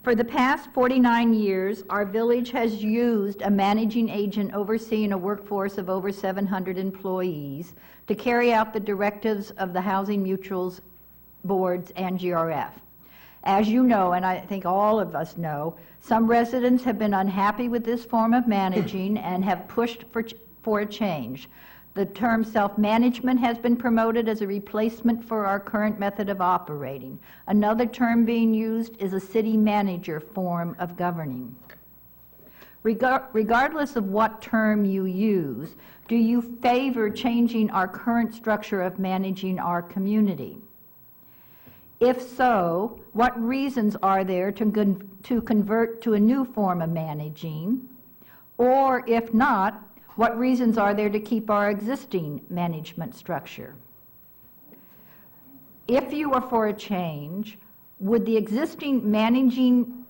For the past 49 years, our village has used a managing agent overseeing a workforce of over 700 employees to carry out the directives of the Housing Mutuals boards and GRF. As you know, and I think all of us know, some residents have been unhappy with this form of managing and have pushed for a change. The term self-management has been promoted as a replacement for our current method of operating. Another term being used is a city manager form of governing. Regardless of what term you use, do you favor changing our current structure of managing our community? If so, what reasons are there to convert to a new form of managing? Or if not, what reasons are there to keep our existing management structure? If you are for a change, would the existing managing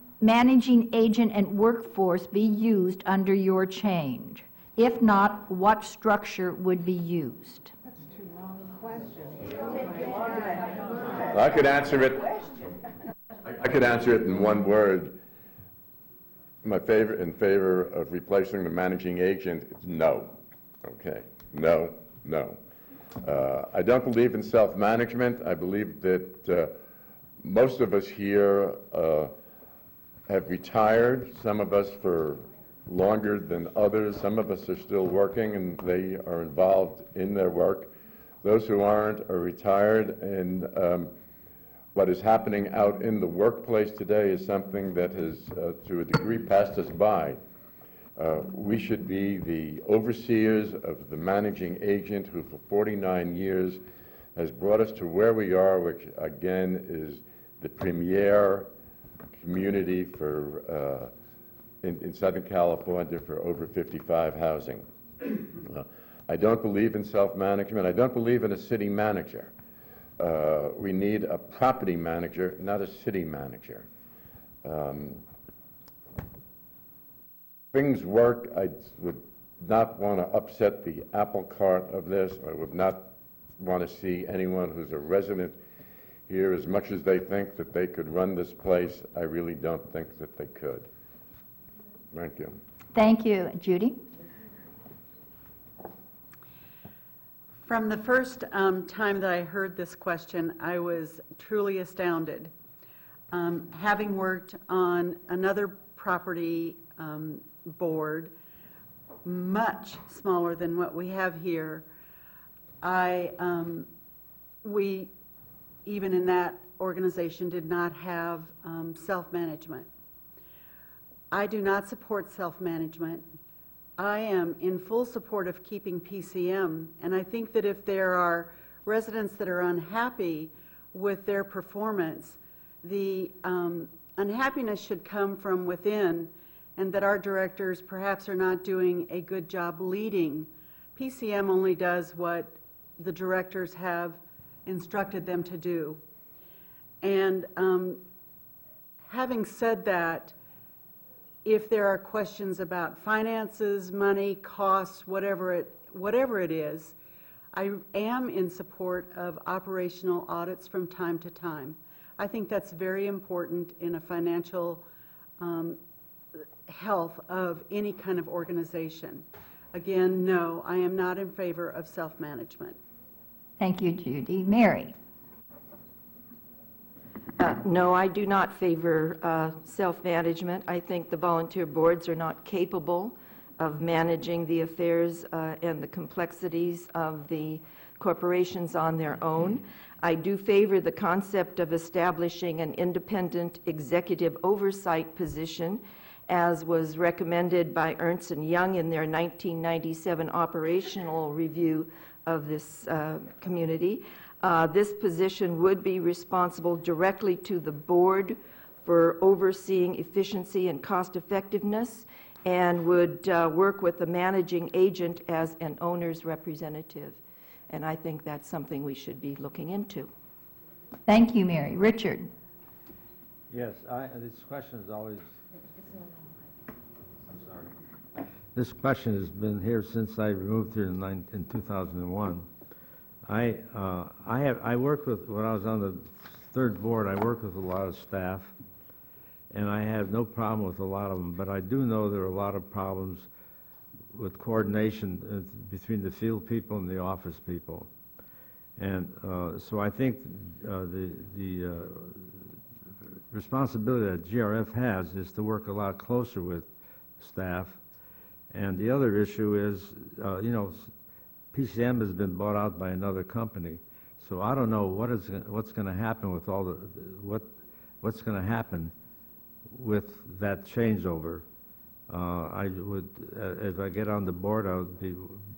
agent and workforce be used under your change? If not, what structure would be used? That's too long a question. I could answer it. I could answer it in one word. In favor of replacing the managing agent is no. Okay, no, no. I don't believe in self-management. I believe that most of us here have retired. Some of us for longer than others. Some of us are still working and they are involved in their work. Those who aren't are retired, and what is happening out in the workplace today is something that has, to a degree, passed us by. We should be the overseers of the managing agent who for 49 years has brought us to where we are, which again is the premier community for in Southern California for over 55 housing. I don't believe in self-management. I don't believe in a city manager. We need a property manager, not a city manager. Things work. I would not want to upset the apple cart of this. I would not want to see anyone who's a resident here, as much as they think that they could run this place, I really don't think that they could. Thank you. Thank you. Judy? From the first time that I heard this question, I was truly astounded. Having worked on another property board, much smaller than what we have here, we, even in that organization, did not have self-management. I do not support self-management. I am in full support of keeping PCM, and I think that if there are residents that are unhappy with their performance, the unhappiness should come from within, and that our directors perhaps are not doing a good job leading. PCM only does what the directors have instructed them to do. And having said that, if there are questions about finances, money, costs, whatever it is, I am in support of operational audits from time to time. I think that's very important in a financial health of any kind of organization. Again, no, I am not in favor of self-management. Thank you, Judy. Mary? No, I do not favor self-management. I think the volunteer boards are not capable of managing the affairs and the complexities of the corporations on their own. I do favor the concept of establishing an independent executive oversight position, as was recommended by Ernst & Young in their 1997 operational review of this community. This position would be responsible directly to the board for overseeing efficiency and cost effectiveness, and would work with the managing agent as an owner's representative. And I think that's something we should be looking into. Thank you, Mary. Richard? Yes, this question is always... I'm sorry. This question has been here since I moved here in 2001. I worked with, when I was on the third board, I worked with a lot of staff, and I have no problem with a lot of them, but I do know there are a lot of problems with coordination between the field people and the office people. And so I think the responsibility that GRF has is to work a lot closer with staff. And the other issue is, you know, PCM has been bought out by another company. So I don't know what's going to happen with all what's going to happen with that changeover. I would, if I get on the board, I would be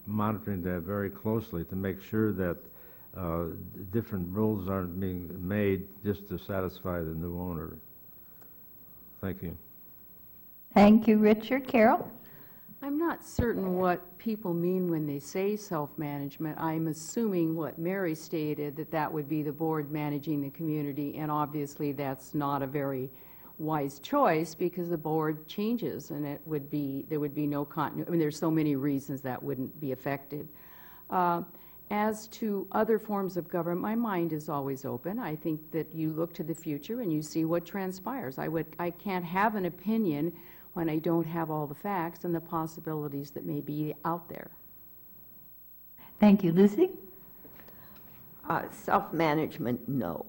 monitoring that very closely to make sure that different rules aren't being made just to satisfy the new owner. Thank you. Thank you, Richard. Carol? I'm not certain what people mean when they say self-management. I'm assuming what Mary stated, that that would be the board managing the community, and obviously that's not a very wise choice because the board changes and there would be no continuity. I mean, there's so many reasons that wouldn't be effective. As to other forms of government, my mind is always open. I think that you look to the future and you see what transpires. I can't have an opinion when I don't have all the facts and the possibilities that may be out there. Thank you. Lucy? Self-management, no.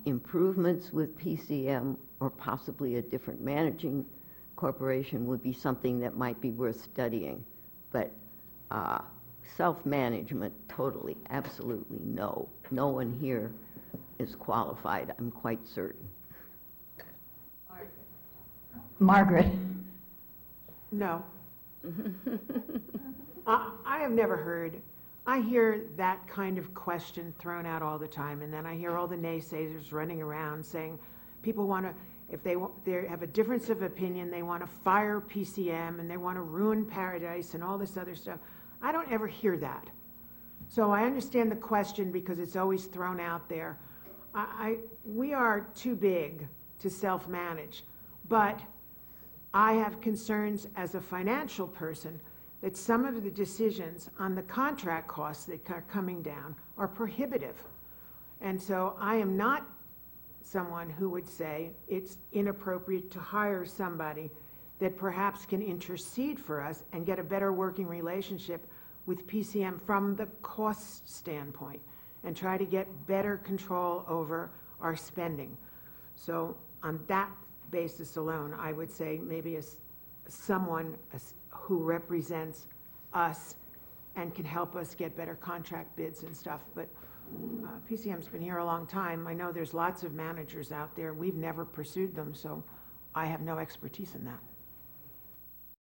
Improvements with PCM or possibly a different managing corporation would be something that might be worth studying. But self-management, totally, absolutely no. No one here is qualified, I'm quite certain. Margaret? No. I have never heard. I hear that kind of question thrown out all the time, and then I hear all the naysayers running around saying people want to, if they have a difference of opinion, they want to fire PCM and they want to ruin Paradise and all this other stuff. I don't ever hear that. So I understand the question because it's always thrown out there. We are too big to self-manage, but I have concerns as a financial person that some of the decisions on the contract costs that are coming down are prohibitive. And so I am not someone who would say it's inappropriate to hire somebody that perhaps can intercede for us and get a better working relationship with PCM from the cost standpoint and try to get better control over our spending. So on that basis alone, I would say maybe someone who represents us and can help us get better contract bids and stuff. But PCM's been here a long time. I know there's lots of managers out there. We've never pursued them, so I have no expertise in that.